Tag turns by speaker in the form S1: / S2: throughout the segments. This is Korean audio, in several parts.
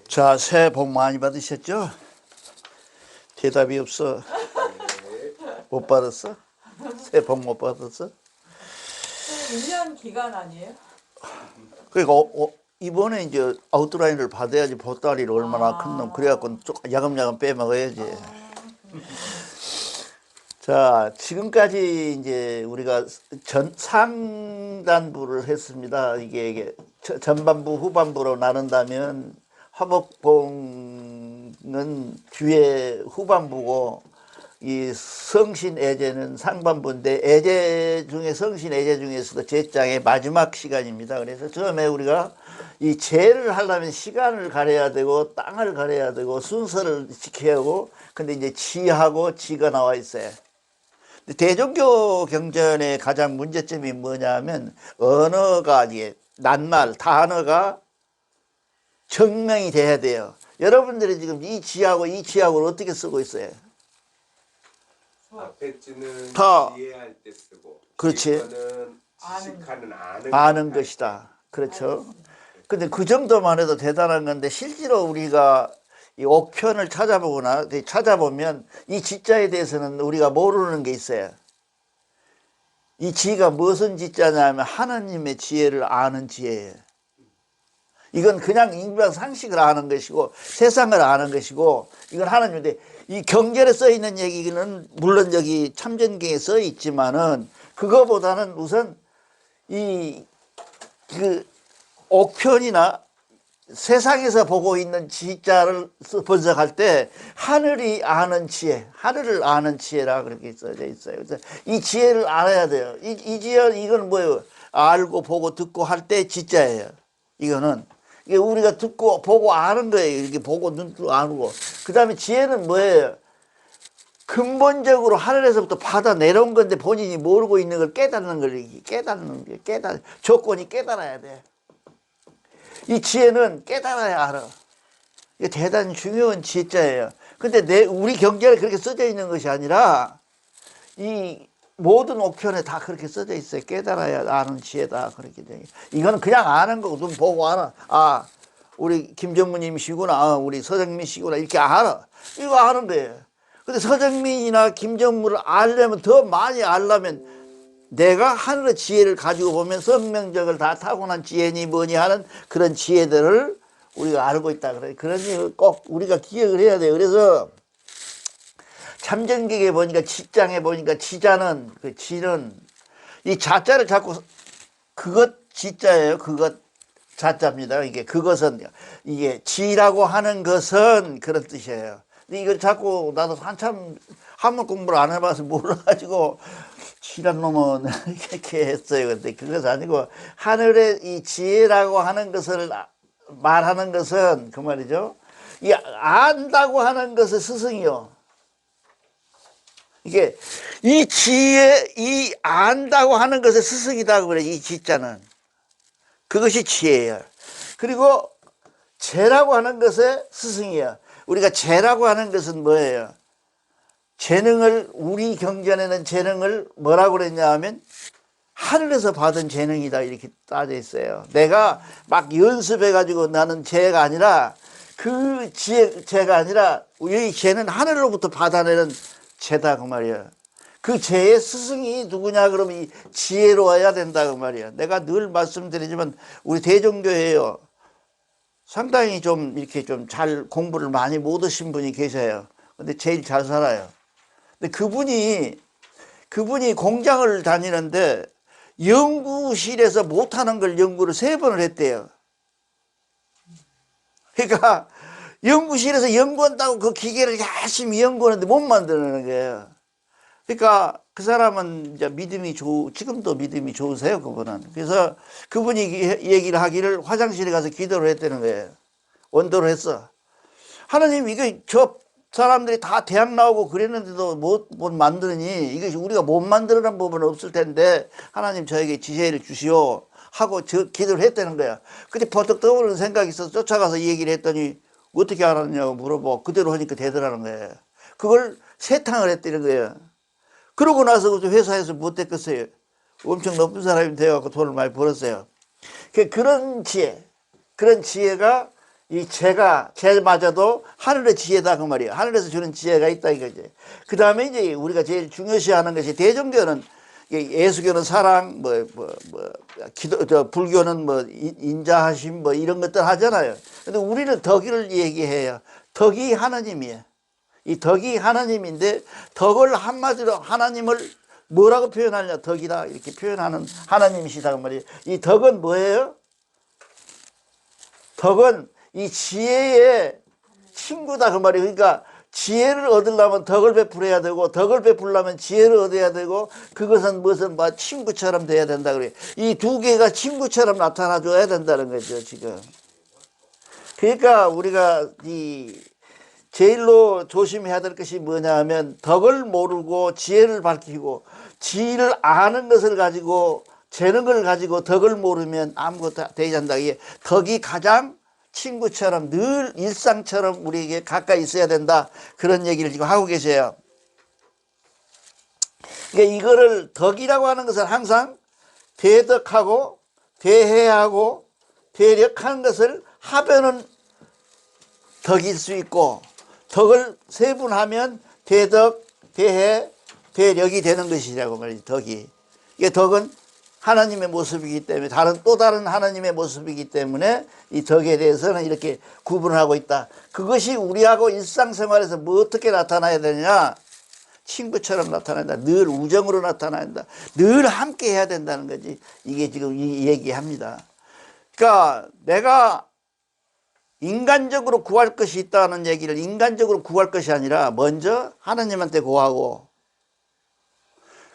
S1: 자, 새해 복 많이 받으셨죠? 대답이 없어. 못 받았어? 새해 복 못 받았어?
S2: 1년 기간 아니에요?
S1: 그러니까 이번에 이제 아웃라인을 받아야지 보따리를 얼마나 큰 놈. 그래갖고 좀 야금야금 빼먹어야지. 자, 지금까지 이제 우리가 상단부를 했습니다. 이게 전반부, 후반부로 나눈다면 화목봉은 뒤에 후반부고 이 성신애제는 상반부인데 애제 중에 성신애제 중에서도 제장의 마지막 시간입니다. 그래서 처음에 우리가 이 제를 하려면 시간을 가려야 되고 땅을 가려야 되고 순서를 지켜야 하고 근데 이제 지하고 지가 나와 있어요. 대종교 경전의 가장 문제점이 뭐냐면 언어가 이게 낱말 단어가 증명이 돼야 돼요. 여러분들이 지금 이 지하고 이 지하고를 어떻게 쓰고 있어요?
S3: 앞에 지는
S1: 다
S3: 이해할 때 쓰고
S1: 그렇지.
S3: 이거는 지식하는
S1: 아는 것이다. 그렇죠. 근데 그 정도만 해도 대단한 건데 실제로 우리가 이 옥편을 찾아보면 이 지자에 대해서는 우리가 모르는 게 있어요. 이 지가 무슨 지자냐면 하나님의 지혜를 아는 지혜예요. 이건 그냥 인간 상식을 아는 것이고 세상을 아는 것이고 이건 하나님인데 이 경전에 써 있는 얘기는 물론 여기 참전경에 써 있지만은 그거보다는 우선 그 옥편이나 세상에서 보고 있는 지자를 분석할 때 하늘이 아는 지혜, 하늘을 아는 지혜라 그렇게 써져 있어요. 그래서 이 지혜를 알아야 돼요. 이 지혜 이건 뭐예요? 알고 보고 듣고 할 때 지자예요. 이거는 이게 우리가 듣고 보고 아는 거예요. 이렇게 보고 눈으로 아는 그 다음에 지혜는 뭐예요? 근본적으로 하늘에서부터 받아 내려온 건데 본인이 모르고 있는 걸 깨닫는 걸 조건이 깨달아야 돼. 이 지혜는 깨달아야 알아. 이게 대단히 중요한 지혜자예요. 근데 우리 경전에 그렇게 써져 있는 것이 아니라 이 모든 옥편에 다 그렇게 써져 있어요. 깨달아야 아는 지혜다. 그렇게 돼. 이거는 그냥 아는 거고 눈 보고 알아. 아, 우리 김전무님이시구나. 아, 우리 서정민씨구나. 이렇게 알아. 이거 아는 거예요. 근데 서정민이나 김전무를 알려면 더 많이 알려면 내가 하늘의 지혜를 가지고 보면 선명적을 다 타고난 지혜니 뭐니 하는 그런 지혜들을 우리가 알고 있다 그래. 그러니 꼭 우리가 기억을 해야 돼요. 그래서 참전객에 보니까 지장에 보니까 지자는 그 지는 이 자자를 자꾸 그것 지자예요. 그것 자자입니다. 이게 그것은 이게 지라고 하는 것은 그런 뜻이에요. 근데 이걸 자꾸 나도 한참 한문 공부를 안 해봐서 몰라가지고 지란 놈은 이렇게 했어요. 근데 그것은 아니고 하늘의 이 지혜라고 하는 것을 말하는 것은 그 말이죠. 이 안다고 하는 것은 스승이요. 이게 이 지혜, 이 안다고 하는 것의 스승이다 그래. 이 지자는 그것이 지혜예요. 그리고 재라고 하는 것의 스승이에요. 우리가 재라고 하는 것은 뭐예요? 재능을 우리 경전에는 재능을 뭐라고 그랬냐 하면 하늘에서 받은 재능이다 이렇게 따져 있어요. 내가 막 연습해 가지고 나는 재가 아니라 그 재가 아니라 이 재는 하늘로부터 받아내는 재다 그 말이야. 그 재의 스승이 누구냐 그러면 이 지혜로워야 된다 그 말이야. 내가 늘 말씀드리지만 우리 대종교회요 상당히 좀 이렇게 좀 잘 공부를 많이 못 하신 분이 계셔요. 근데 제일 잘 살아요. 근데 그분이 공장을 다니는데 연구실에서 못하는 걸 연구를 3번을 했대요. 그러니까 연구실에서 연구한다고 그 기계를 열심히 연구하는데 못 만드는 거예요. 그러니까 그 사람은 이제 지금도 믿음이 좋으세요, 그분은. 그래서 그분이 얘기를 하기를 화장실에 가서 기도를 했다는 거예요. 원도를 했어. 하나님, 저 사람들이 다 대학 나오고 그랬는데도 못 만드니, 이게 우리가 못 만드는 부분은 없을 텐데, 하나님 저에게 지혜를 주시오. 하고 기도를 했다는 거야. 근데 버뜩 떠오르는 생각이 있어서 쫓아가서 얘기를 했더니, 어떻게 알았냐고 물어보고, 그대로 하니까 되더라는 거예요. 그걸 세탕을 했다는 거예요. 그러고 나서 회사에서 못 됐겠어요. 엄청 높은 사람이 되어갖고 돈을 많이 벌었어요. 그런 지혜가 이 죄마저도 하늘의 지혜다 그 말이에요. 하늘에서 주는 지혜가 있다 이거지. 그 다음에 이제 우리가 제일 중요시하는 것이 대종교는 예수교는 사랑, 불교는 인자하심 이런 것들 하잖아요. 근데 우리는 덕을 얘기해요. 덕이 하나님이에요. 이 덕이 하나님인데 덕을 한마디로 하나님을 뭐라고 표현하느냐? 덕이다 이렇게 표현하는 하나님이시다 그 말이에요. 이 덕은 뭐예요? 덕은 이 지혜의 친구다 그 말이에요. 그러니까 지혜를 얻으려면 덕을 베풀어야 되고 덕을 베풀려면 지혜를 얻어야 되고 그것은 무슨 친구처럼 돼야 된다 그래요. 이 두 개가 친구처럼 나타나 줘야 된다는 거죠 지금. 그러니까 우리가 이 제일로 조심해야 될 것이 뭐냐 하면 덕을 모르고 지혜를 밝히고 지혜를 아는 것을 가지고 재능을 가지고 덕을 모르면 아무것도 되지 않는다. 이게 덕이 가장 친구처럼 늘 일상처럼 우리에게 가까이 있어야 된다. 그런 얘기를 지금 하고 계세요. 그러니까 이거를 덕이라고 하는 것은 항상 대덕하고 대해하고 대력하는 것을 합하는 덕일 수 있고 덕을 세분하면 대덕, 대해, 대력이 되는 것이라고 말이지 덕이. 이게 덕은 하나님의 모습이기 때문에 또 다른 하나님의 모습이기 때문에 이 덕에 대해서는 이렇게 구분하고 있다. 그것이 우리하고 일상생활에서 뭐 어떻게 나타나야 되느냐? 친구처럼 나타난다. 늘 우정으로 나타나야 된다. 늘 함께 해야 된다는 거지. 이게 지금 이 얘기합니다. 그러니까 내가 인간적으로 구할 것이 있다는 얘기를 인간적으로 구할 것이 아니라 먼저 하나님한테 구하고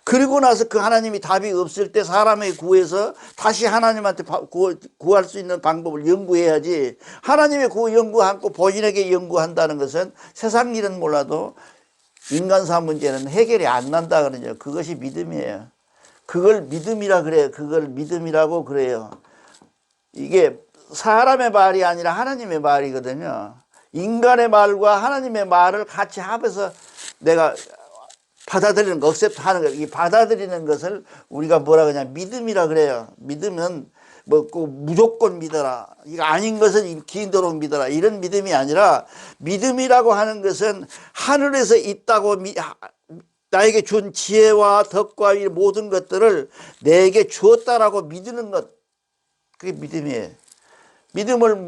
S1: 그리고 나서 그 하나님이 답이 없을 때 사람에게 구해서 다시 하나님한테 구할 수 있는 방법을 연구해야지. 하나님의 연구하고 본인에게 연구한다는 것은 세상 일은 몰라도 인간사 문제는 해결이 안 난다 그러죠. 그것이 믿음이에요. 그걸 믿음이라 그래요. 그걸 믿음이라고 그래요. 이게 사람의 말이 아니라 하나님의 말이거든요. 인간의 말과 하나님의 말을 같이 합해서 내가 받아들이는 거, 억셉트하는 거, 이 받아들이는 것을 우리가 뭐라 그러냐 믿음이라 그래요. 믿음은 꼭 무조건 믿어라. 이거 아닌 것은 기도로 믿어라. 이런 믿음이 아니라 믿음이라고 하는 것은 하늘에서 있다고 나에게 준 지혜와 덕과 이 모든 것들을 내게 주었다라고 믿는 것. 그게 믿음이에요. 믿음을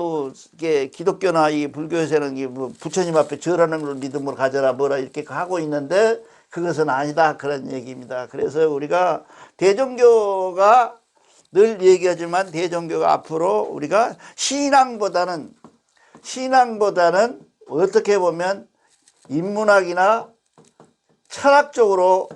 S1: 이게 기독교나 이 불교에서는 부처님 앞에 절하는 걸 믿음으로 가져라 뭐라 이렇게 하고 있는데 그것은 아니다 그런 얘기입니다. 그래서 우리가 대종교가 늘 얘기하지만 대종교가 앞으로 우리가 신앙보다는 어떻게 보면 인문학이나 철학적으로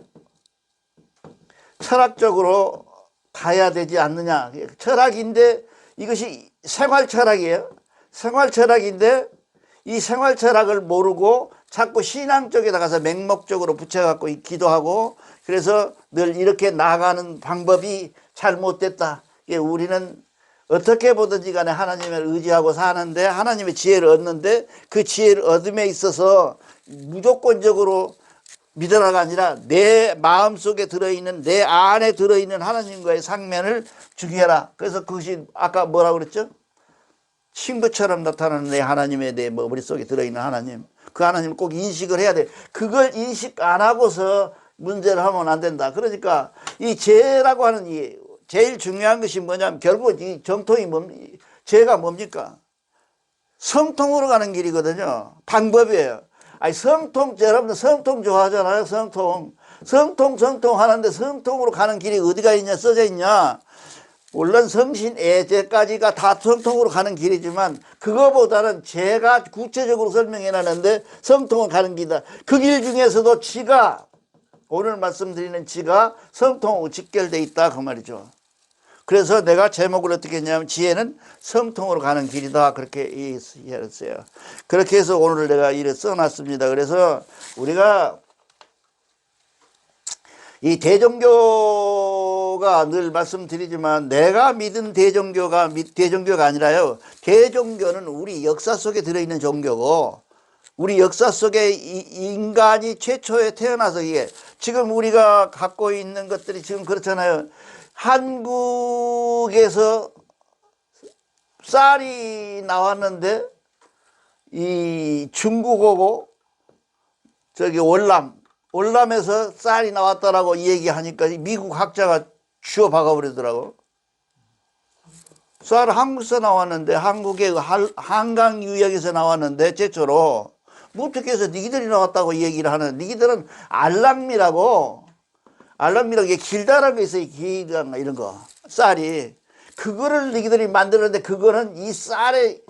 S1: 가야 되지 않느냐. 철학인데 이것이 생활철학이에요. 생활철학인데 이 생활철학을 모르고 자꾸 신앙 쪽에다 가서 맹목적으로 붙여갖고 기도하고 그래서 늘 이렇게 나가는 방법이 잘못됐다. 우리는 어떻게 보든지 간에 하나님을 의지하고 사는데 하나님의 지혜를 얻는데 그 지혜를 얻음에 있어서 무조건적으로 믿어라가 아니라 내 마음속에 들어있는 내 안에 들어있는 하나님과의 상면을 중요해라. 그래서 그것이 아까 뭐라고 그랬죠? 친구처럼 나타나는 내 하나님의 내 머릿속에 들어있는 하나님. 그 하나님을 꼭 인식을 해야 돼. 그걸 인식 안 하고서 문제를 하면 안 된다. 그러니까 이 죄라고 하는 이 제일 중요한 것이 뭐냐면 결국 이 정통이 죄가 뭡니까? 성통으로 가는 길이거든요. 방법이에요. 아니 여러분들 성통 좋아하잖아요. 성통 하는데 성통으로 가는 길이 어디가 있냐 써져 있냐. 물론 성신애제까지가 다 성통으로 가는 길이지만 그거보다는 제가 구체적으로 설명해 놨는데 성통을 가는 길이다. 그 길 중에서도 지가 오늘 말씀드리는 지가 성통하고 직결되어 있다 그 말이죠. 그래서 내가 제목을 어떻게 했냐면 지혜는 성통으로 가는 길이다 그렇게 이해했어요. 그렇게 해서 오늘 내가 이래 써놨습니다. 그래서 우리가 이 대종교가 늘 말씀드리지만 내가 믿은 대종교가 아니라요. 대종교는 우리 역사 속에 들어있는 종교고 우리 역사 속에 인간이 최초에 태어나서 이게 지금 우리가 갖고 있는 것들이 지금 그렇잖아요. 한국에서 쌀이 나왔는데 이 중국하고 저기 월남에서 쌀이 나왔다라고 얘기하니까 미국 학자가 쥐어 박아버리더라고. 쌀 한국에서 나왔는데, 한국의 한강 유역에서 나왔는데, 최초로. 뭐 어떻게 해서 니기들이 나왔다고 얘기를 하는, 니기들은 알랑미라고 이게 길다란 거 있어요. 길다란 거, 이런 거. 쌀이. 그거를 니기들이 만들었는데, 그거는 이 쌀의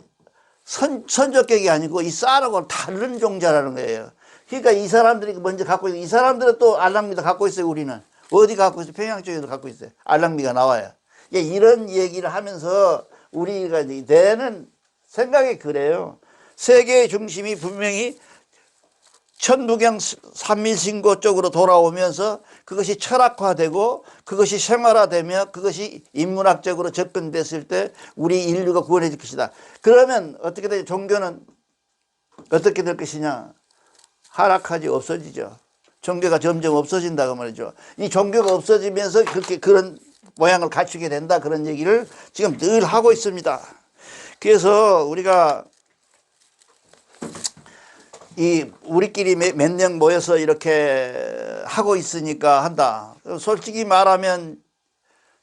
S1: 선적격이 아니고, 이 쌀하고 다른 종자라는 거예요. 그러니까 이 사람들이 먼저 갖고 있어요. 이 사람들은 또 알랑미도 갖고 있어요, 우리는. 어디 갖고 있어요? 평양 쪽에도 갖고 있어요. 알랑미가 나와요. 이런 얘기를 하면서 우리가 내는 생각이 그래요. 세계의 중심이 분명히 천부경 삼일신고 쪽으로 돌아오면서 그것이 철학화되고 그것이 생활화되며 그것이 인문학적으로 접근됐을 때 우리 인류가 구원해질 것이다. 그러면 어떻게 되죠? 종교는 어떻게 될 것이냐? 하락하지, 없어지죠. 종교가 점점 없어진다고 말이죠. 이 종교가 없어지면서 그런 모양을 갖추게 된다, 그런 얘기를 지금 늘 하고 있습니다. 그래서 우리가 우리끼리 몇 명 모여서 이렇게 하고 있으니까 한다. 솔직히 말하면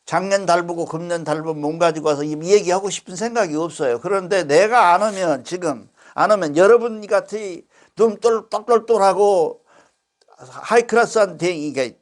S1: 작년 달보고 금년 달보고 몸 가지고 와서 이 얘기하고 싶은 생각이 없어요. 그런데 내가 안 하면 여러분 같이 눈 똘똘똘하고 하이클래스한 이게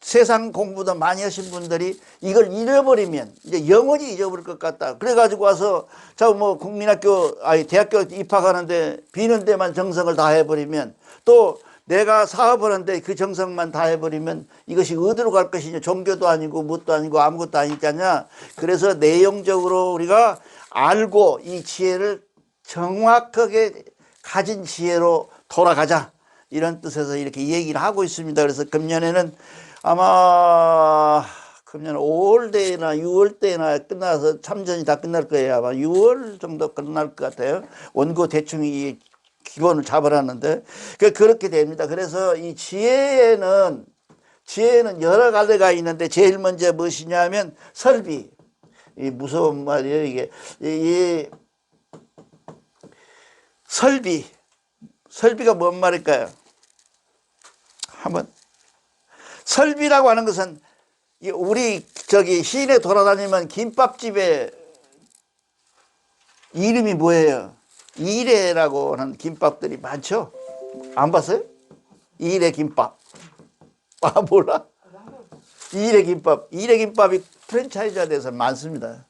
S1: 세상 공부도 많이 하신 분들이 이걸 잃어버리면 이제 영원히 잊어버릴 것 같다. 그래가지고 와서 대학교 입학하는데 비는 데만 정성을 다 해버리면, 또 내가 사업을 하는데 그 정성만 다 해버리면 이것이 어디로 갈 것이냐. 종교도 아니고 뭣도 아니고 아무것도 아니잖냐. 그래서 내용적으로 우리가 알고 이 지혜를 정확하게 가진 지혜로 돌아가자, 이런 뜻에서 이렇게 얘기를 하고 있습니다. 그래서 금년에는 아마 금년 5월대나 6월대나 끝나서 참전이 다 끝날 거예요. 아마 6월 정도 끝날 것 같아요. 원고 대충 이 기본을 잡으라는데 그렇게 됩니다. 그래서 이 지혜는 여러 가지가 있는데 제일 먼저 무엇이냐면 설비. 이 무서운 말이에요. 이게 이 설비가 뭔 말일까요? 한번. 설비라고 하는 것은 우리 시내 돌아다니면 김밥집에 이름이 뭐예요? 이래라고 하는 김밥들이 많죠? 안 봤어요? 이래 김밥. 아, 몰라? 이래 김밥이 프랜차이즈가 돼서 많습니다.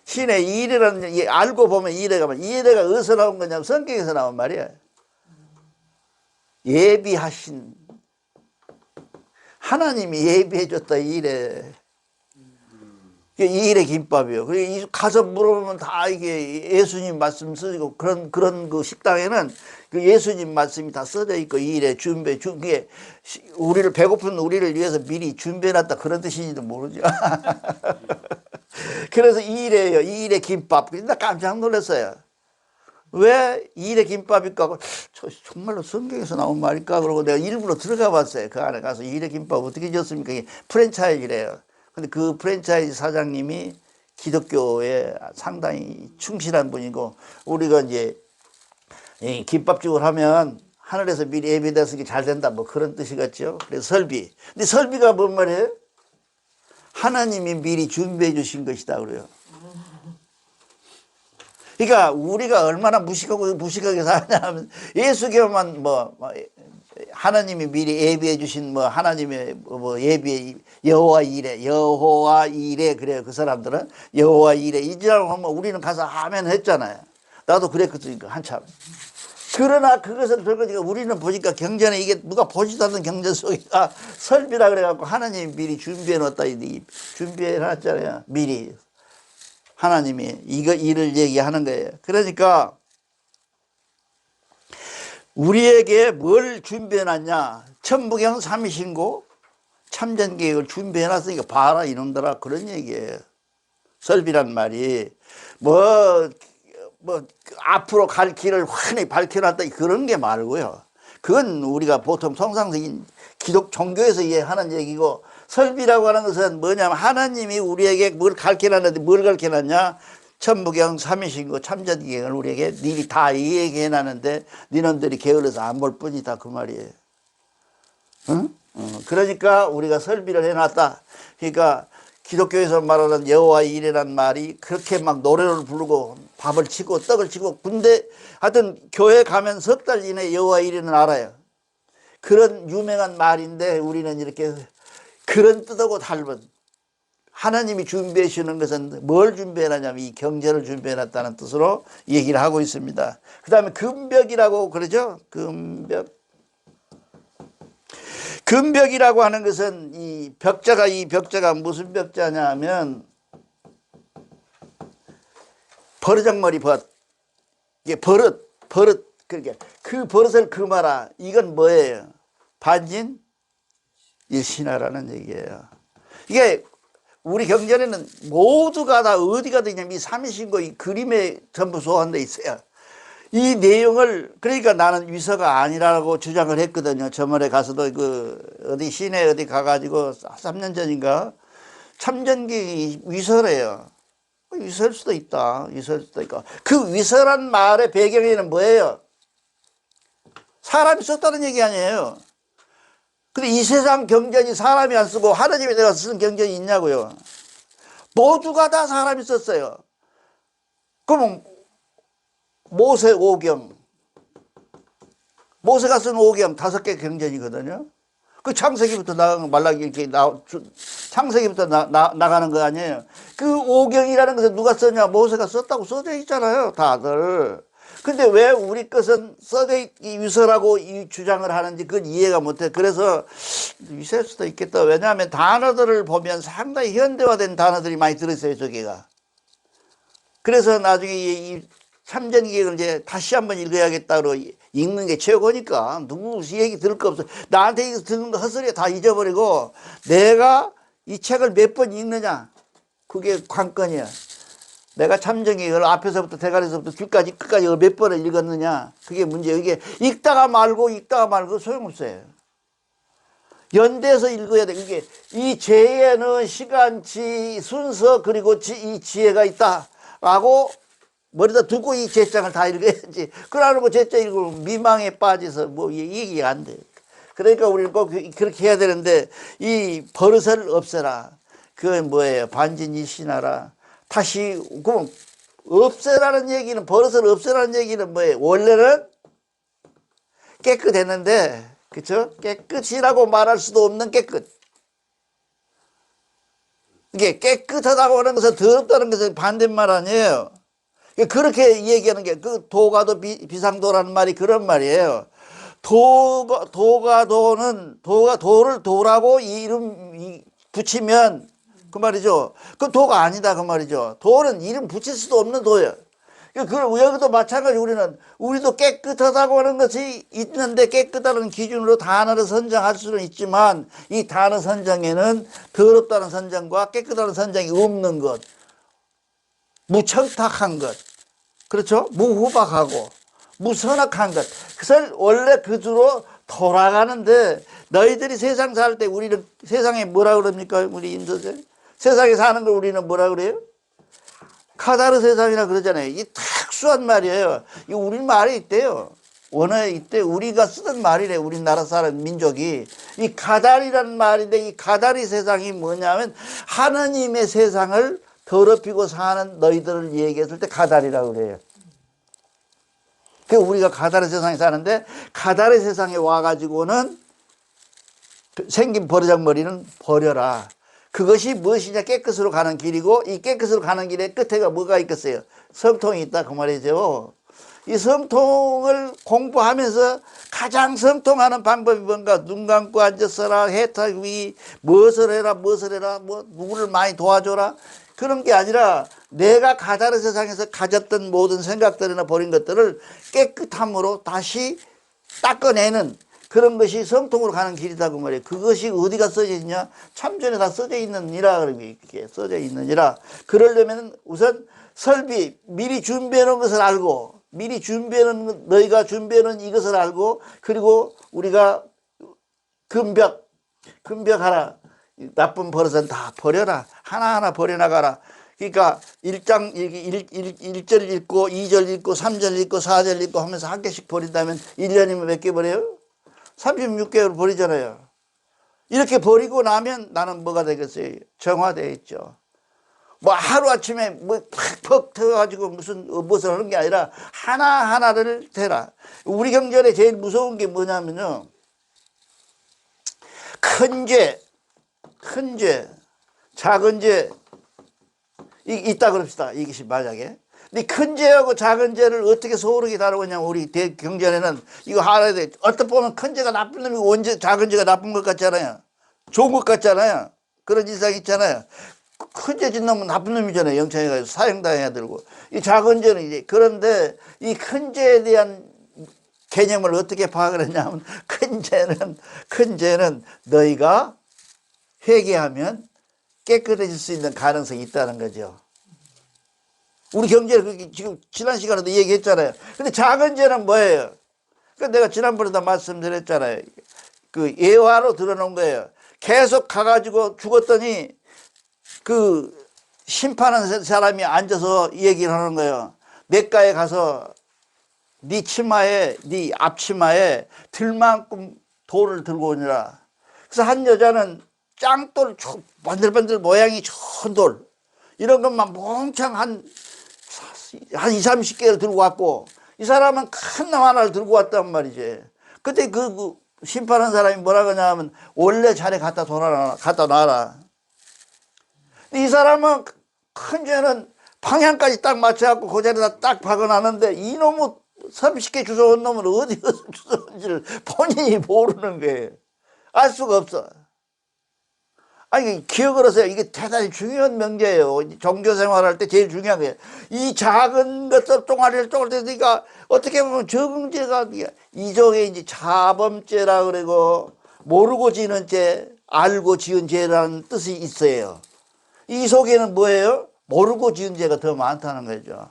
S1: 시내 이래라는, 알고 보면 이래가 어디서 나온 거냐면 성경에서 나온 말이야. 예비하신, 하나님이 예비해줬다, 이래. 이래 김밥이요. 그리고 가서 물어보면 다 이게 예수님 말씀 쓰고, 그런 그 식당에는 그 예수님 말씀이 다 써져 있고, 이래 그게 우리를, 배고픈 우리를 위해서 미리 준비해놨다, 그런 뜻인지도 모르죠. 그래서 이래요. 이래 김밥. 나 깜짝 놀랐어요. 왜 이래 김밥일까 하고, 정말로 성경에서 나온 말일까 그러고 내가 일부러 들어가 봤어요. 그 안에 가서 이래 김밥 어떻게 지었습니까? 이게 프랜차이즈래요. 근데 그 프랜차이즈 사장님이 기독교에 상당히 충실한 분이고, 우리가 이제 이 김밥집을 하면 하늘에서 미리 예비돼서 잘 된다, 뭐 그런 뜻이겠죠. 그래서 설비. 근데 설비가 뭔 말이에요? 하나님이 미리 준비해 주신 것이다 그래요. 그러니까 우리가 얼마나 무식하게 사냐면, 예수교만 하나님이 미리 예비해 주신 하나님의 예비, 여호와 이래 그래요. 그 사람들은 여호와 이래 이지라고 하면 우리는 가서 아멘 했잖아요. 나도 그랬거든요, 한참. 그러나 그것을 들으니까 우리는 보니까 경전에 이게 누가 보지도 않는 경전 속에 설비라 그래갖고 하나님이 미리 준비해 놨다, 준비해 놨잖아요. 미리 하나님이 이를 얘기하는 거예요. 그러니까 우리에게 뭘 준비해 놨냐? 천부경 삼위신고 참전계획을 준비해 놨으니까 봐라 이놈들아, 그런 얘기예요. 설비란 말이 앞으로 갈 길을 환히 밝혀놨다, 그런 게 말고요. 그건 우리가 보통 통상적인 기독 종교에서 하는 얘기고, 설비라고 하는 것은 뭐냐면 하나님이 우리에게 뭘 가르쳐놨는데, 뭘 가르쳐놨냐? 천부경, 삼위신고, 참전기경을 우리에게 니리 다 얘기해놨는데 니놈들이 게을러서 안 볼 뿐이다 그 말이에요. 응? 그러니까 우리가 설비를 해놨다. 그러니까 기독교에서 말하는 여호와의 일이라는 말이 그렇게 막 노래를 부르고 밥을 치고 떡을 치고 근데 하여튼 교회 가면 석 달 이내 여호와의 일이는 알아요. 그런 유명한 말인데 우리는 이렇게 그런 뜻하고 닮은 하나님이 준비해 주는 것은 뭘 준비해놨냐면 이 경제를 준비해놨다는 뜻으로 얘기를 하고 있습니다. 그 다음에 금벽이라고 그러죠. 금벽이라고 하는 것은 이 벽자가 무슨 벽자냐 하면 버르장머리 벗. 이게 버릇. 그러니까 그 버릇을 금하라. 이건 뭐예요? 반진 일신하라는 얘기예요. 이게 우리 경전에는 모두가 다 어디 가든지 이 삼위신고 이 그림에 전부 소환되어 있어요. 이 내용을 그러니까 나는 위서가 아니라고 주장을 했거든요. 저번에 가서도 그 어디 시내 어디 가가지고 3년 전인가 참전기 위서래요. 위서일 수도 있다. 위서일 수도 있고 그 위서란 말의 배경에는 뭐예요? 사람이 썼다는 얘기 아니에요. 근데 이 세상 경전이 사람이 안 쓰고 하나님이 내가 쓴 경전이 있냐고요. 모두가 다 사람이 썼어요. 그러면 모세 오경, 모세가 쓴 오경 5개 경전이거든요. 그 창세기부터 나가는 말라기 이렇게 창세기부터 나가는 거 아니에요. 그 오경이라는 것은 누가 썼냐? 모세가 썼다고 써져 있잖아요, 다들. 근데 왜 우리 것은 써져 위서라고 이 주장을 하는지 그건 이해가 못해. 그래서 위서일 수도 있겠다. 왜냐하면 단어들을 보면 상당히 현대화된 단어들이 많이 들어있어요, 저기가. 그래서 나중에 이 참전기획을 이제 다시 한번 읽어야겠다고 읽는 게 최고니까 누구 얘기 들을 거 없어. 나한테 이거 듣는 거 헛소리 다 잊어버리고 내가 이 책을 몇 번 읽느냐 그게 관건이야. 내가 참전기획을 앞에서부터 대가리에서부터 뒤까지 끝까지 몇 번을 읽었느냐 그게 문제예요. 이게 읽다가 말고 소용없어요. 연대해서 읽어야 돼. 이게 이 죄에는 시간치 순서 그리고 이 지혜가 있다라고 머리다 두고 이 제장을 다 읽어야지. 그러고 제장 읽으면 미망에 빠져서 뭐 얘기가 안 돼. 그러니까 우리는 꼭 그렇게 해야 되는데 이 버릇을 없애라. 그건 뭐예요? 반진일신하라. 다시 그럼 없애라는 얘기는 버릇을 없애라는 얘기는 뭐예요? 원래는 깨끗했는데 그렇죠? 깨끗이라고 말할 수도 없는 깨끗. 이게 깨끗하다고 하는 것은 더럽다는 것은 반대말 아니에요. 그렇게 얘기하는 게 그 도가도 비상도라는 말이 그런 말이에요. 도를 도라고 이름 붙이면 그 말이죠. 그 도가 아니다 그 말이죠. 도는 이름 붙일 수도 없는 도예요. 여기도 마찬가지 우리도 깨끗하다고 하는 것이 있는데 깨끗하다는 기준으로 단어를 선정할 수는 있지만 이 단어 선정에는 더럽다는 선정과 깨끗하다는 선정이 없는 것. 무청탁한 것, 그렇죠? 무후박하고 무선악한 것. 그것을 원래 그대로 돌아가는데 너희들이 세상 살 때 우리는 세상에 뭐라 그럽니까? 우리 인도생 세상에 사는 걸 우리는 뭐라 그래요? 카다르 세상이라 그러잖아요. 이 특수한 말이에요. 이 우리 말이 있대요. 원어에 있대. 우리가 쓰던 말이래. 우리나라 사람 민족이 이 가다리라는 말인데 이 가다리 세상이 뭐냐면 하나님의 세상을 더럽히고 사는 너희들을 얘기했을 때 가달이라고 그래요. 그 우리가 가달의 세상에 사는데 가달의 세상에 와가지고는 생긴 버르장머리는 버려라. 그것이 무엇이냐? 깨끗으로 가는 길이고 이 깨끗으로 가는 길에 끝에가 뭐가 있겠어요? 성통이 있다 그 말이죠. 이 성통을 공부하면서 가장 성통하는 방법이 뭔가? 눈 감고 앉았어라, 해탈 위, 무엇을 해라, 뭐 누구를 많이 도와줘라. 그런 게 아니라 내가 가다른 세상에서 가졌던 모든 생각들이나 버린 것들을 깨끗함으로 다시 닦아내는 그런 것이 성통으로 가는 길이다 그 말이에요. 그것이 어디가 써져 있냐? 참전에 다 써져 있느니라. 이렇게 써져 있느니라. 그러려면 우선 설비 미리 준비해 놓은 것을 알고 미리 준비해 놓은 너희가 준비해 놓은 이것을 알고 그리고 우리가 금벽하라. 나쁜 버릇은 다 버려라. 하나하나 버려나가라. 그러니까 1장 1절 읽고 2절 읽고 3절 읽고 4절 읽고 하면서 한 개씩 버린다면 1년이면 몇 개 버려요? 36개월 버리잖아요. 이렇게 버리고 나면 나는 뭐가 되겠어요? 정화되어 있죠. 뭐 하루아침에 뭐 팍팍 터가지고 무엇을 하는 게 아니라 하나하나를 대라. 우리 경전에 제일 무서운 게 뭐냐면요. 큰 죄, 작은 죄 있다 그럽시다. 이것이 만약에. 근데 큰 죄하고 작은 죄를 어떻게 소홀하게 다루느냐면 우리 경전에는 이거 알아야 돼. 어떻게 보면 큰 죄가 나쁜 놈이고 작은 죄가 나쁜 것 같잖아요. 좋은 것 같잖아요. 그런 인상 있잖아요. 큰 죄 짓는 놈은 나쁜 놈이잖아요. 영창에 가서 사형당해야 되고. 이 작은 죄는 이제 그런데 이 큰 죄에 대한 개념을 어떻게 파악을 했냐면 큰 죄는 너희가 회개하면 깨끗해질 수 있는 가능성이 있다는 거죠. 우리 경제를 지금 지난 시간에도 얘기했잖아요. 근데 작은 죄는 뭐예요? 그러니까 내가 지난번에도 말씀드렸잖아요. 그 예화로 들어놓은 거예요. 계속 가가지고 죽었더니 그 심판하는 사람이 앉아서 얘기를 하는 거예요. 냇가에 가서 네 치마에, 네 앞치마에 들만큼 돌을 들고 오니라. 그래서 한 여자는 짱돌, 반들반들 모양이 좋은 돌, 이런 것만 몽창 한 20, 30개를 들고 왔고, 이 사람은 큰 남 하나를 들고 왔단 말이지. 그때 그 심판한 사람이 뭐라고 하냐면, 원래 자리에 갖다 놔라. 이 사람은 큰 죄는 방향까지 딱 맞춰갖고 그 자리에다 딱 박아놨는데, 이놈의 30개 주워온 놈은 어디서 주워온지를 본인이 모르는 거예요. 알 수가 없어. 아니, 기억을 하세요. 이게 대단히 중요한 명제예요. 종교 생활할 때 제일 중요한 거예요. 이 작은 것들 똥아리를 쪼그리니까 어떻게 보면 적응죄가 이종에 이제 자범죄라 그러고 모르고 지은 죄, 알고 지은 죄라는 뜻이 있어요. 이 속에는 뭐예요? 모르고 지은 죄가 더 많다는 거죠.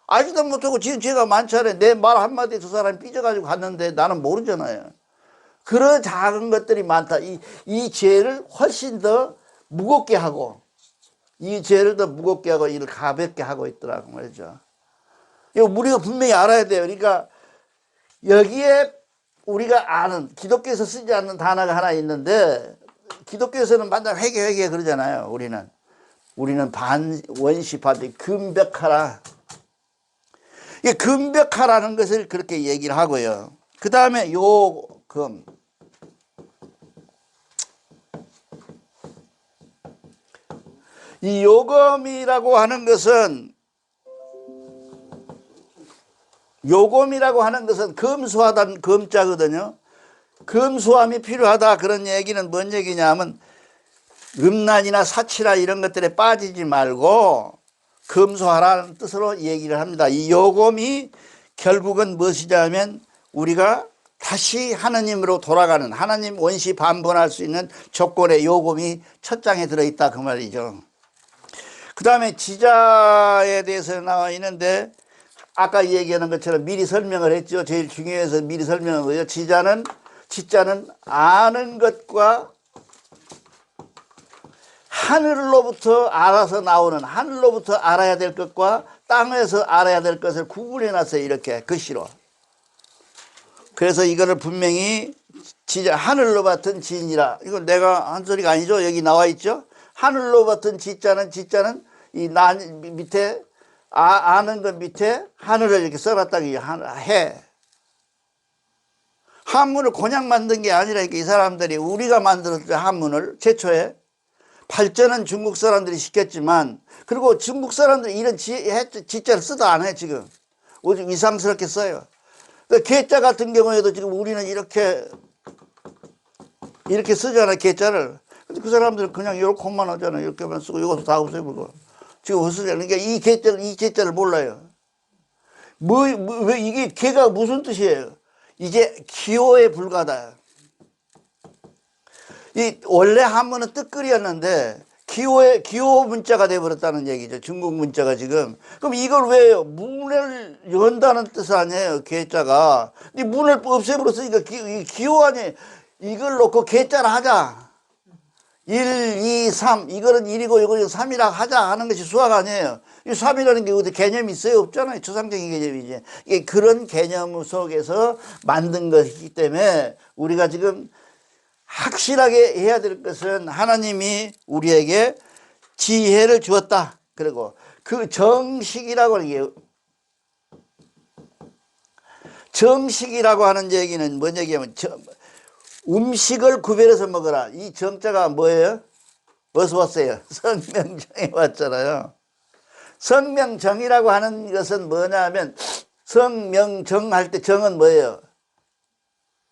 S1: 알지도 못하고 지은 죄가 많잖아요. 내 말 한마디에 두 사람이 삐져가지고 갔는데 나는 모르잖아요. 그런 작은 것들이 많다. 이 죄를 훨씬 더 무겁게 하고, 이 죄를 더 무겁게 하고, 이를 가볍게 하고 있더라고 말이죠. 이거 우리가 분명히 알아야 돼요. 그러니까 여기에 우리가 아는, 기독교에서 쓰지 않는 단어가 하나 있는데, 기독교에서는 만날 회개 그러잖아요. 우리는 원시 반대, 금벽하라. 이게 금벽하라는 것을 그렇게 얘기를 하고요. 그 다음에 요금. 이 요금이라고 하는 것은 금수하다는 금자거든요. 금수함이 필요하다 그런 얘기는 뭔 얘기냐면 음란이나 사치나 이런 것들에 빠지지 말고 금수하라는 뜻으로 얘기를 합니다. 이 요금이 결국은 무엇이냐면 우리가 다시 하나님으로 돌아가는, 하나님 원시 반본할 수 있는 조건의 요금이 첫 장에 들어있다 그 말이죠. 그 다음에 지자에 대해서 나와 있는데 아까 얘기하는 것처럼 미리 설명을 했죠. 제일 중요해서 미리 설명한 거예요. 지자는 아는 것과 하늘로부터 알아서 나오는, 하늘로부터 알아야 될 것과 땅에서 알아야 될 것을 구분해 놨어요. 이렇게 글씨로. 그래서 이거를 분명히 지자, 하늘로 받은 지인이라. 이건 내가 한 소리가 아니죠. 여기 나와 있죠. 하늘로 받은 지자는 이 밑에 아는 것 밑에 하늘을 이렇게 써놨다. 해. 한문을 그냥 만든 게 아니라 이 사람들이 우리가 만들었던 한문을 최초에 발전은 중국 사람들이 시켰지만, 그리고 중국 사람들이 이런 지자를 쓰도 안 해 지금. 오직 이상스럽게 써요. 개자 같은 경우에도 지금 우리는 이렇게 쓰잖아요, 개자를. 근데 그 사람들은 그냥 요렇게만 하잖아요. 이렇게만 쓰고 이것도 다 없애버리고. 지금 없으잖아요. 그러니까 이 개자를 몰라요. 왜 이게 개가 무슨 뜻이에요? 이제 기호에 불과하다. 원래 한문은 뜻글이었는데 기호 문자가 돼버렸다는 얘기죠. 중국 문자가 지금. 그럼 이걸 왜요? 문을 연다는 뜻 아니에요, 개자가. 근데 문을 없애버렸으니까 기호 아니에요. 이걸 놓고 개자를 하자. 1, 2, 3 이거는 1이고 이거 3이라 하자 하는 것이 수학 아니에요. 이 3이라는 게 어디 개념이 있어요? 없잖아요. 추상적인 개념이지. 이게 그런 개념 속에서 만든 것이기 때문에 우리가 지금 확실하게 해야 될 것은 하나님이 우리에게 지혜를 주었다. 그리고 그 정식이라고 하는 게 정식이라고 하는 얘기는 뭔 얘기냐면 음식을 구별해서 먹어라. 이 정자가 뭐예요? 어디서 왔어요? 성명정에 왔잖아요. 성명정이라고 하는 것은 뭐냐 하면 성명정 할 때 정은 뭐예요?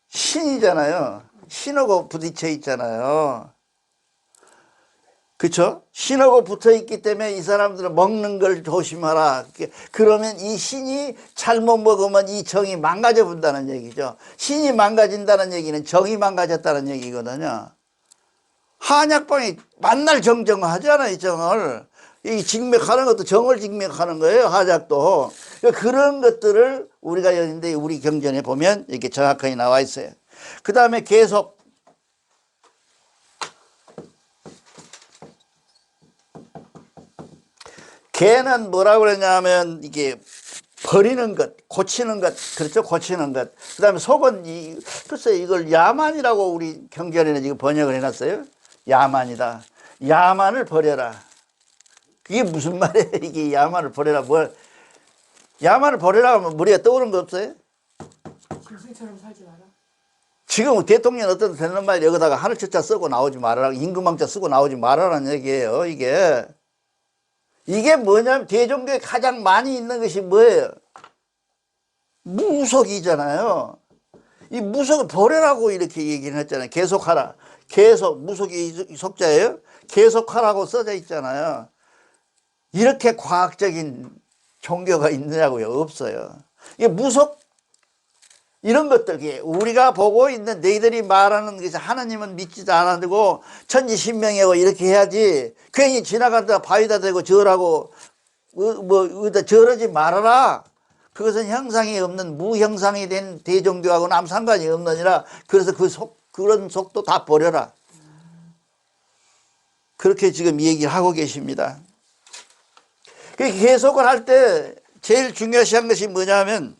S1: 신이잖아요. 신하고 부딪혀 있잖아요. 그렇죠? 신하고 붙어 있기 때문에 이 사람들은 먹는 걸 조심하라. 그러면 이 신이 잘못 먹으면 이 정이 망가져 본다는 얘기죠. 신이 망가진다는 얘기는 정이 망가졌다는 얘기거든요. 한약방이 만날 정정하잖아요. 이 정을. 이 직맥하는 것도 정을 직맥하는 거예요. 한약도. 그런 것들을 우리가 여는데 우리 경전에 보면 이렇게 정확하게 나와 있어요. 그 다음에 계속 개는 뭐라고 그러냐면 이게 버리는 것, 고치는 것, 그렇죠? 고치는 것. 그 다음에 속은 글쎄 이걸 야만이라고 우리 경전에는 지금 번역을 해놨어요. 야만이다. 야만을 버려라. 그게 무슨 말이에요? 이게 야만을 버려라. 야만을 버려라 하면 머리에 떠오르는 거 없어요?
S2: 짐승처럼 살지 마라.
S1: 지금 대통령 어떤 되는 말이 여기다가 하늘철자 쓰고 나오지 말아라. 임금왕자 쓰고 나오지 말아라는 얘기예요. 이게 뭐냐면 대종교에 가장 많이 있는 것이 뭐예요? 무속이잖아요. 이 무속을 버려라고 이렇게 얘기를 했잖아요. 계속하라. 계속, 무속이 속자예요. 계속하라고 써져 있잖아요. 이렇게 과학적인 종교가 있느냐고요? 없어요. 이게 무속 이런 것들, 우리가 보고 있는 너희들이 말하는 것이 하나님은 믿지도 않아도 천지신명이고 이렇게 해야지 괜히 지나가다가 바위다 대고 절하고 절하지 말아라. 그것은 형상이 없는 무형상이 된 대종교하고는 아무 상관이 없느니라. 그래서 그런 속도 다 버려라. 그렇게 지금 얘기를 하고 계십니다. 계속을 할 때 제일 중요시한 것이 뭐냐면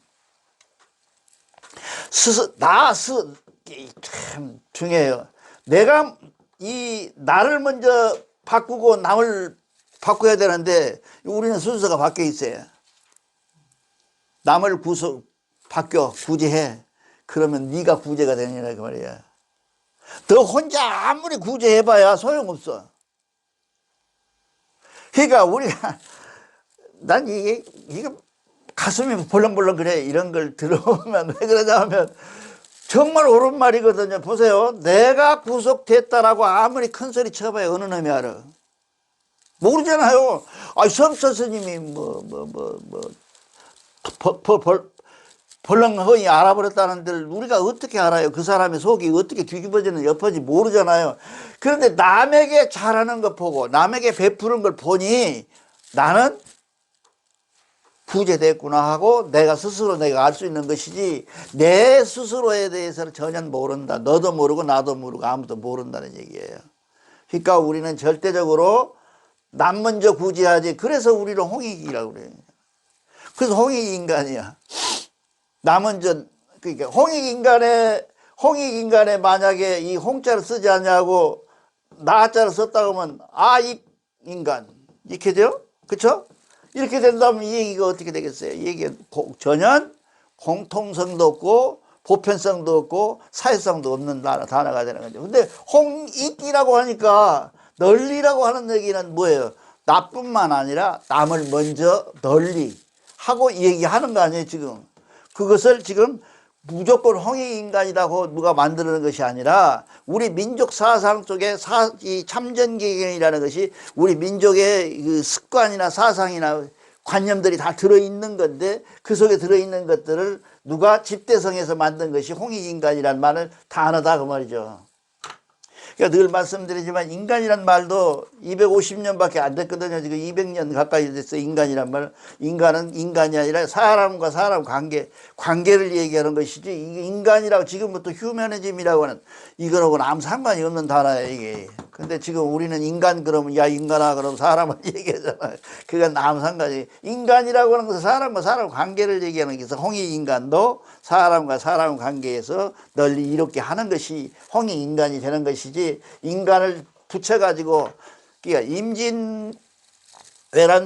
S1: 참 중요해요. 내가 나를 먼저 바꾸고 남을 바꿔야 되는데 우리는 순서가 바뀌어 있어요. 남을 구제해. 그러면 네가 구제가 되느냐 그 말이야. 너 혼자 아무리 구제해봐야 소용없어. 그러니까 우리가 난 이게 가슴이 벌렁벌렁 그래. 이런 걸 들어보면 왜 그러냐면 정말 옳은 말이거든요. 보세요. 내가 구속됐다라고 아무리 큰 소리 쳐봐야 어느 놈이 알아. 모르잖아요. 성서 스님이 벌렁허이 알아버렸다는 데를 우리가 어떻게 알아요? 그 사람의 속이 어떻게 뒤집어지는 엎어지 모르잖아요. 그런데 남에게 잘하는 것 보고 남에게 베푸는 걸 보니 나는 구제됐구나 하고 내가 스스로 내가 알 수 있는 것이지 내 스스로에 대해서는 전혀 모른다. 너도 모르고 나도 모르고 아무도 모른다는 얘기예요. 그러니까 우리는 절대적으로 남 먼저 구제하지. 그래서 우리는 홍익이라고 그래요. 그래서 홍익인간이야. 나 먼저 그러니까 홍익인간에 만약에 이 홍자를 쓰지 않냐고 나자를 썼다고 하면 아익인간 이렇게 돼요? 그렇죠? 이렇게 된다면 이 얘기가 어떻게 되겠어요? 이 얘기가 전혀 공통성도 없고 보편성도 없고 사회성도 없는 단어가 되는 거죠. 근데 홍익이라고 하니까 널리라고 하는 얘기는 뭐예요? 나뿐만 아니라 남을 먼저 널리 하고 얘기하는 거 아니에요 지금. 그것을 지금 무조건 홍익인간이라고 누가 만드는 것이 아니라 우리 민족 사상 속에 이 참전개경이라는 것이 우리 민족의 그 습관이나 사상이나 관념들이 다 들어있는 건데 그 속에 들어있는 것들을 누가 집대성에서 만든 것이 홍익인간이라는 말을 단어다 그 말이죠. 그러니까 늘 말씀드리지만 인간이란 말도 250년밖에 안 됐거든요. 지금 200년 가까이 됐어요. 인간이란 말. 인간은 인간이 아니라 사람과 사람 관계를 얘기하는 것이지 이게 인간이라고 지금부터 휴머니즘이라고 하는 이거하고는 아무 상관이 없는 단어예요. 이게. 근데 지금 우리는 인간 그러면 야 인간아 그러면 사람을 얘기하잖아요. 그건 아무 상관이. 인간이라고 하는 것은 사람과 사람 관계를 얘기하는 것에서 홍익인간도 사람과 사람 관계에서 널리 이렇게 하는 것이 홍익인간이 되는 것이지, 인간을 붙여가지고, 그러니까 임진왜란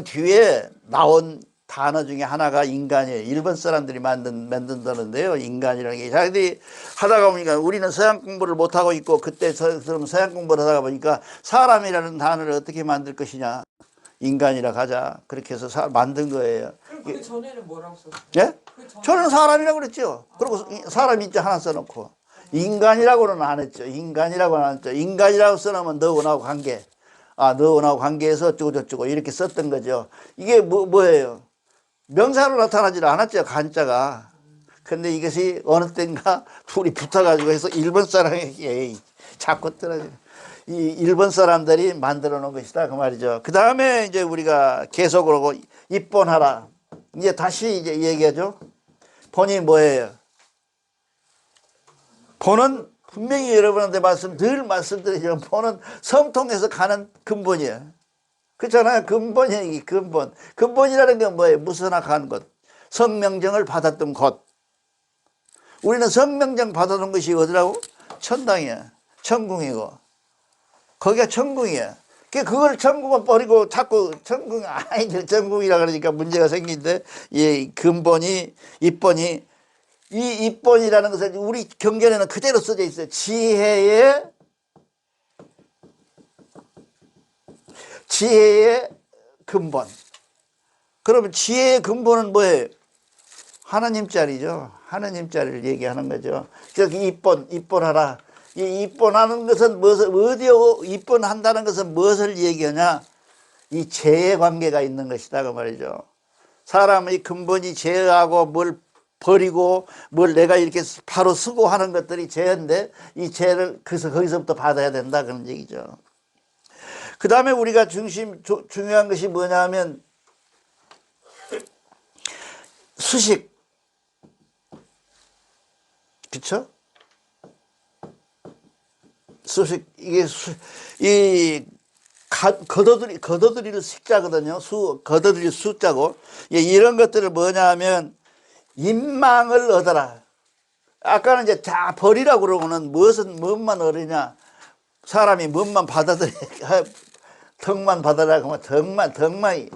S1: 뒤에 나온 단어 중에 하나가 인간이에요. 일본 사람들이 만든다는데요. 인간이라는 게. 자기들이 하다가 보니까 우리는 서양 공부를 못하고 있고, 그때 서양 공부를 하다가 보니까 사람이라는 단어를 어떻게 만들 것이냐. 인간이라 가자. 그렇게 해서 만든 거예요.
S2: 그럼 그 전에는 뭐라고 썼어요?
S1: 예?
S2: 그 전에
S1: 저는 사람이라고 그랬죠. 그리고 사람 인자 하나 써놓고. 인간이라고는 안 했죠. 인간이라고는 안 했죠. 인간이라고 써놓으면 너하고 나하고 관계. 너하고 나하고 관계에서 어쩌고저쩌고 이렇게 썼던 거죠. 이게 뭐예요? 명사로 나타나질 않았죠, 간자가. 근데 이것이 어느 때인가 둘이 붙어가지고 해서 일본 사람에게 자꾸 떨어져. 이 일본 사람들이 만들어 놓은 것이다, 그 말이죠. 그 다음에 이제 우리가 계속으로 입본하라. 이제 다시 이제 얘기하죠. 본이 뭐예요? 본은 분명히 여러분한테 늘 말씀드리지만 본은 성통해서 가는 근본이에요. 그렇잖아요. 근본이 근본. 근본이라는 게 뭐예요? 무선악한 것. 성명정을 받았던 곳. 우리는 성명정 받아둔 것이 어디라고? 천당이야. 천궁이고. 거기가 천궁이야. 그걸 천궁을 버리고 자꾸 천궁 아니들 천궁이라 그러니까 문제가 생긴데, 이 근본이 입본이, 이 입본이라는 것은 우리 경전에는 그대로 써져 있어요. 지혜의 근본. 그러면 지혜의 근본은 뭐예요? 하나님 자리죠. 하나님 자리를 얘기하는 거죠. 그래서 입본하라. 이 입본하는 것은 입본한다는 것은 무엇을 얘기하냐? 이 죄의 관계가 있는 것이다, 그 말이죠. 사람의 근본이 죄하고 뭘 버리고 뭘 내가 이렇게 바로 쓰고 하는 것들이 죄인데, 이 죄를 거기서부터 받아야 된다, 그런 얘기죠. 그 다음에 우리가 중요한 것이 뭐냐 하면, 수식. 그쵸? 수식. 이게 걷어들일 식자거든요. 걷어들일 숫자고. 이런 것들을 뭐냐 하면, 인망을 얻어라. 아까는 이제 다 버리라고 그러고는 무엇만 얻으냐? 사람이 무엇만 덕만 받아라. 그러면 덕만.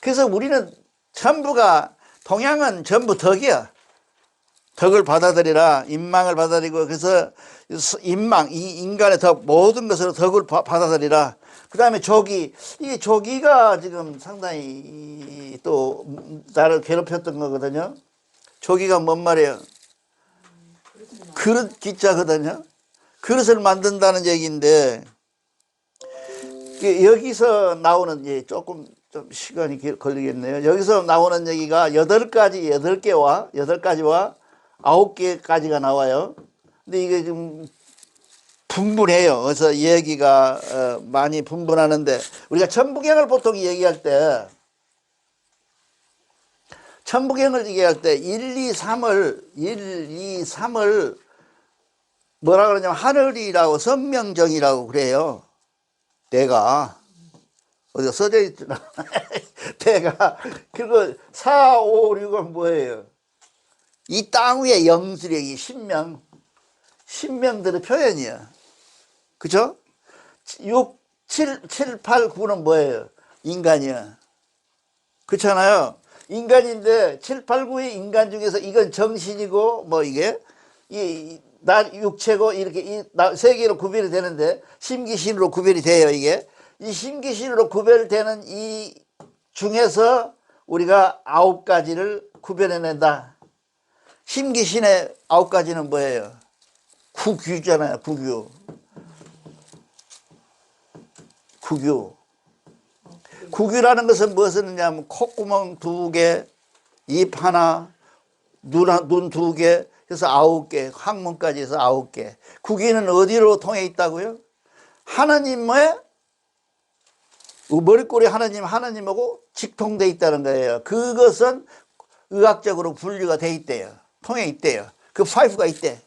S1: 그래서 우리는 전부가, 동양은 전부 덕이야. 덕을 받아들이라. 인망을 받아들이고, 그래서 인망, 이 인간의 덕, 모든 것으로 덕을 받아들이라. 그 다음에 조기. 이 조기가 지금 상당히 또 나를 괴롭혔던 거거든요. 조기가 뭔 말이에요? 그릇 기자거든요. 그릇을 만든다는 얘기인데, 여기서 나오는, 조금 좀 시간이 걸리겠네요. 여기서 나오는 얘기가 8가지와 9개까지가 나와요. 근데 이게 좀 분분해요. 그래서 얘기가 많이 분분하는데, 우리가 천부경을 보통 얘기할 때, 1, 2, 3을 뭐라 그러냐면 하늘이라고, 성명정이라고 그래요. 내가 어디가 써져 있잖아. 내가 그리고 4, 5, 6은 뭐예요? 이 땅 위에 영수력이 신명들의 표현이야. 그죠? 6, 7, 8, 9는 뭐예요? 인간이야. 그렇잖아요. 인간인데 7, 8, 9의 인간 중에서 이건 정신이고, 뭐 이게 나 육체고, 이렇게 세 개로 구별이 되는데, 심기신으로 구별이 돼요. 이게 이 심기신으로 구별되는 이 중에서 우리가 9가지를 구별해낸다. 심기신의 9가지는 뭐예요? 구규잖아요. 구규라는 것은 무엇을 하냐면, 콧구멍 2개, 입 하나, 눈 2개, 그래서 9개, 학문까지 해서 9개. 구기는 어디로 통해 있다고요? 하나님의 머리꼬리 하나님하고 직통돼 있다는 거예요. 그것은 의학적으로 분류가 돼 있대요. 통해 있대요. 그 파이프가 있대.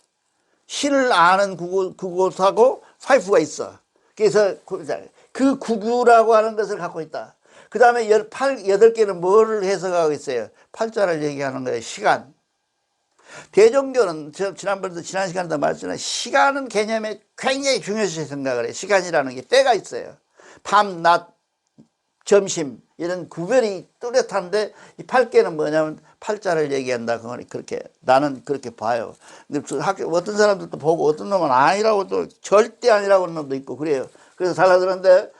S1: 신을 아는 그곳하고 파이프가 있어. 그래서 그 구규라고 하는 것을 갖고 있다. 그 다음에 8개는 뭐를 해석하고 있어요? 팔자를 얘기하는 거예요. 시간. 대종교는 지난번에도 지난 시간에도 말씀드렸지만 시간은 개념에 굉장히 중요시 생각을 해요. 시간이라는 게 때가 있어요. 밤, 낮, 점심 이런 구별이 뚜렷한데 이 8개는 뭐냐면 팔자를 얘기한다. 그렇게 나는 그렇게 봐요. 근데 어떤 사람들도 보고 어떤 놈은 아니라고 또 절대 아니라고 하는 놈도 있고 그래요. 그래서 달라드는데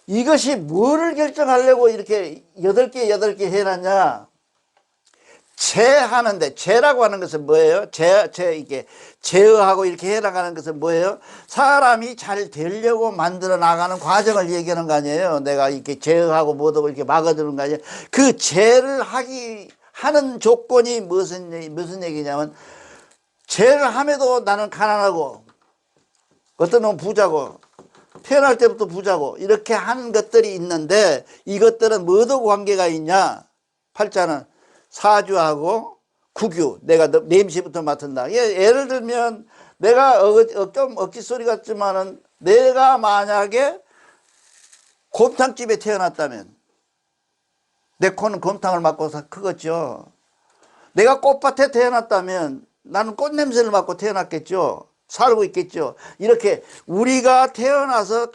S1: 이것이 뭐를 결정하려고 이렇게 8개 해놨냐? 제하는데, 제라고 하는 것은 뭐예요? 이게 제어하고 이렇게 해나가는 것은 뭐예요? 사람이 잘 되려고 만들어 나가는 과정을 얘기하는 거 아니에요? 내가 이렇게 제어하고 뭐도 이렇게 막아두는 거 아니에요? 그 제를 하는 조건이 무슨 얘기냐면, 제를 함에도 나는 가난하고, 어떤 놈은 부자고, 태어날 때부터 부자고, 이렇게 하는 것들이 있는데, 이것들은 뭐도 관계가 있냐? 팔자는 사주하고 구규, 내가 냄새부터 맡은다. 예를 들면 내가 좀 억지소리 같지만은 내가 만약에 곰탕집에 태어났다면 내 코는 곰탕을 맡고 크겠죠. 내가 꽃밭에 태어났다면 나는 꽃냄새를 맡고 태어났겠죠. 살고 있겠죠. 이렇게 우리가 태어나서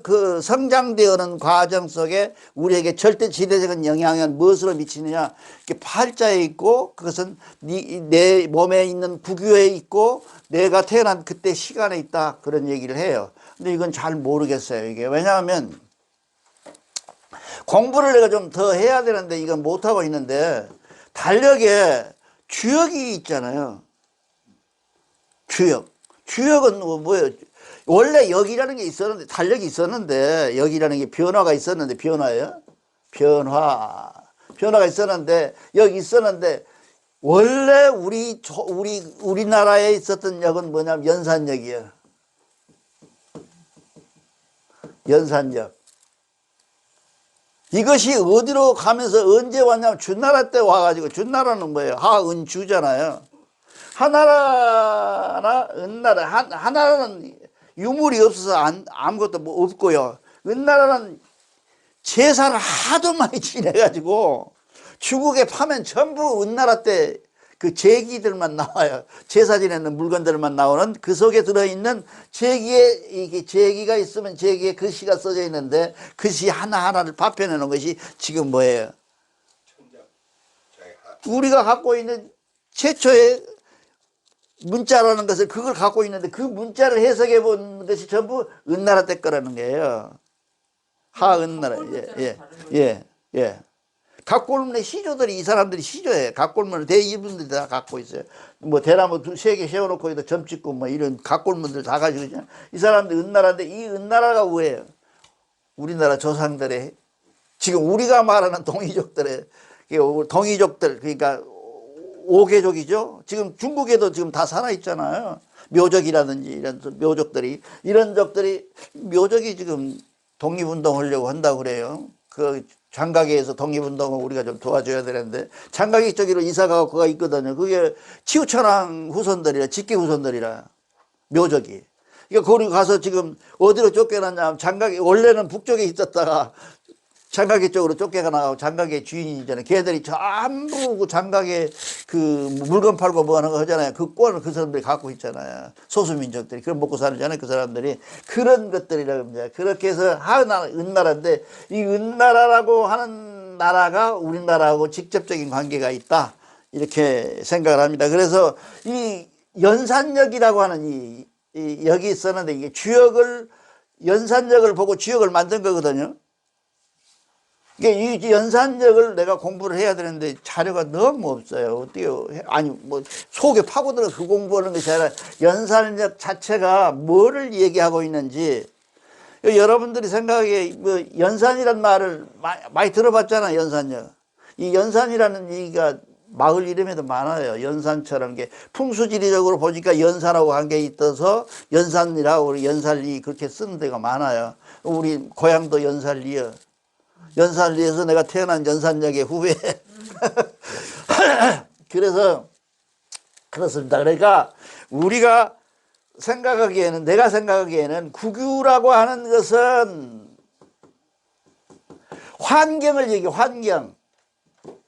S1: 그 성장되어오는 과정 속에 우리에게 절대 지대적인 영향은 무엇으로 미치느냐? 팔자에 있고 그것은 내 몸에 있는 구규에 있고 내가 태어난 그때 시간에 있다. 그런 얘기를 해요. 근데 이건 잘 모르겠어요. 이게 왜냐하면 공부를 내가 좀 더 해야 되는데 이건 못하고 있는데 달력에 주역이 있잖아요. 주역은 뭐예요? 원래 역이라는 게 있었는데, 달력이 있었는데, 역이라는 게 변화가 있었는데, 변화예요? 변화가 있었는데, 여기 있었는데, 원래 우리나라에 있었던 역은 뭐냐면 연산역이에요. 연산역. 이것이 어디로 가면서 언제 왔냐면 준나라 때 와가지고, 준나라는 뭐예요? 하은주잖아요. 하나라나 은나라, 하나라는 유물이 없어서 아무것도 뭐 없고요. 은나라는 제사를 하도 많이 지내가지고 중국에 파면 전부 은나라 때 그 제기들만 나와요. 제사 지내는 물건들만 나오는 그 속에 들어있는 제기에 이게 제기가 있으면 제기에 글씨가 써져 있는데 글씨 하나하나를 파편해 놓은 것이 지금 뭐예요? 우리가 갖고 있는 최초의 문자라는 것을 그걸 갖고 있는데 그 문자를 해석해 본 것이 전부 은나라 때 거라는 거예요. 하은나라. 예. 각골문의 시조들이 이 사람들이 시조해. 각골문을 이분들이 다 갖고 있어요. 뭐 대나무 3개 세워놓고 여기다 점 찍고 뭐 이런 각골문들 다 가지고 있잖아요. 이 사람들 은나라인데 이 은나라가 뭐예요? 우리나라 조상들의 지금 우리가 말하는 동이족들 그러니까 5개족이죠. 지금 중국에도 지금 다 살아있잖아요. 묘적이라든지 이런 묘족들이, 이런 적들이, 묘적이 지금 독립운동 하려고 한다고 그래요. 그 장가계에서 독립운동을 우리가 좀 도와줘야 되는데, 장가계 쪽으로 이사가고 그가 있거든요. 그게 치우천왕 후손들이라, 직계 후손들이라, 묘적이. 그러니까 거기 가서 지금 어디로 쫓겨났냐면 장가계, 원래는 북쪽에 있었다가 장가계 쪽으로 쫓겨가 나가고 장가계 주인이잖아요. 걔들이 전부 그 장가계 그 물건 팔고 뭐 하는 거 하잖아요. 그 꼴을 그 사람들이 갖고 있잖아요. 소수민족들이. 그걸 먹고 살잖아요. 그 사람들이. 그런 것들이라고 합니다. 그렇게 해서 은나라인데 이 은나라라고 하는 나라가 우리나라하고 직접적인 관계가 있다. 이렇게 생각을 합니다. 그래서 이 연산역이라고 하는 이 역이 있었는데 이게 연산역을 보고 주역을 만든 거거든요. 이 연산역을 내가 공부를 해야 되는데 자료가 너무 없어요. 어때요? 아니, 뭐, 속에 파고들어 그 공부하는 것이 아니라 연산역 자체가 뭐를 얘기하고 있는지 여러분들이 생각하기에 뭐 연산이란 말을 많이 들어봤잖아요. 연산역. 이 연산이라는 얘기가 마을 이름에도 많아요. 연산처럼 게 풍수지리적으로 보니까 연산하고 관계에 있어서 연산이라고 우리 연살리 그렇게 쓰는 데가 많아요. 우리 고향도 연살리요. 연산리에서 내가 태어난 연산역의 후배. 그래서 그렇습니다. 그러니까 우리가 생각하기에는, 내가 생각하기에는 국유라고 하는 것은 환경을 얘기해. 환경,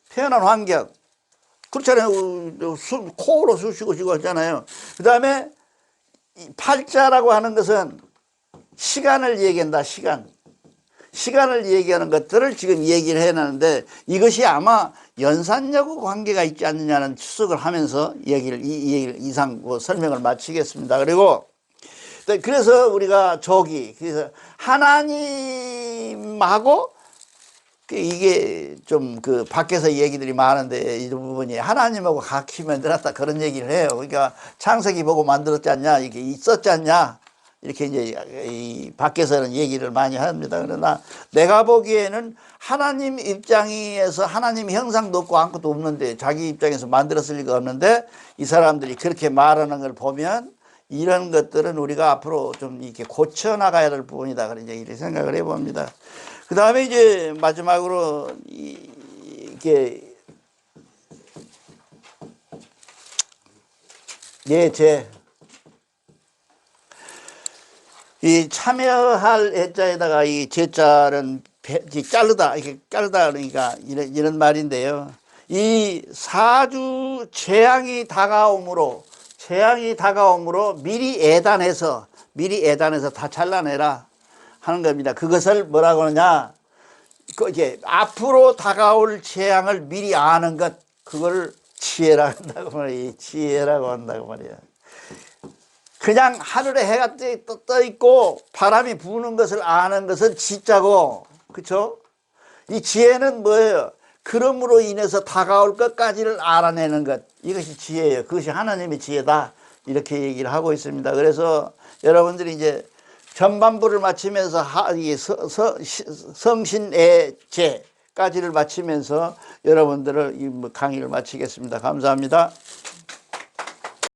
S1: 태어난 환경. 그렇잖아요. 코로 쑤시고 쉬고 하잖아요. 그 다음에 팔자라고 하는 것은 시간을 얘기한다. 시간을 얘기하는 것들을 지금 얘기를 해놨는데, 이것이 아마 연산하고 관계가 있지 않느냐는 추측을 하면서 이 얘기를 이상 설명을 마치겠습니다. 그리고 그래서 우리가 그래서 하나님하고 이게 좀 그 밖에서 얘기들이 많은데, 이 부분이 하나님하고 같이 만들었다 그런 얘기를 해요. 그러니까 창세기 보고 만들었지 않냐, 이게 있었지 않냐, 이렇게 이제 이 밖에서는 얘기를 많이 합니다. 그러나 내가 보기에는 하나님 입장에서 하나님 형상도 없고 아무것도 없는데, 자기 입장에서 만들었을 리가 없는데, 이 사람들이 그렇게 말하는 걸 보면 이런 것들은 우리가 앞으로 좀 이렇게 고쳐 나가야 될 부분이다, 그런 얘기를 생각을 해봅니다. 그 다음에 이제 마지막으로 이게 이 참여할 애자에다가 이 제자는 자르다, 이렇게 자르다 그러니까 이런 말인데요. 이 사주 재앙이 다가옴으로 미리 애단해서 다 잘라내라 하는 겁니다. 그것을 뭐라고 하느냐, 이제 앞으로 다가올 재앙을 미리 아는 것, 그걸 지혜라고 한다고 말이에요. 지혜라고 한다고 말이에요. 그냥 하늘에 해가 떠 있고 바람이 부는 것을 아는 것은 지자고, 그렇죠? 이 지혜는 뭐예요? 그럼으로 인해서 다가올 것까지를 알아내는 것, 이것이 지혜예요. 그것이 하나님의 지혜다, 이렇게 얘기를 하고 있습니다. 그래서 여러분들이 이제 전반부를 마치면서 성신의 제까지를 마치면서 여러분들을 이 강의를 마치겠습니다. 감사합니다.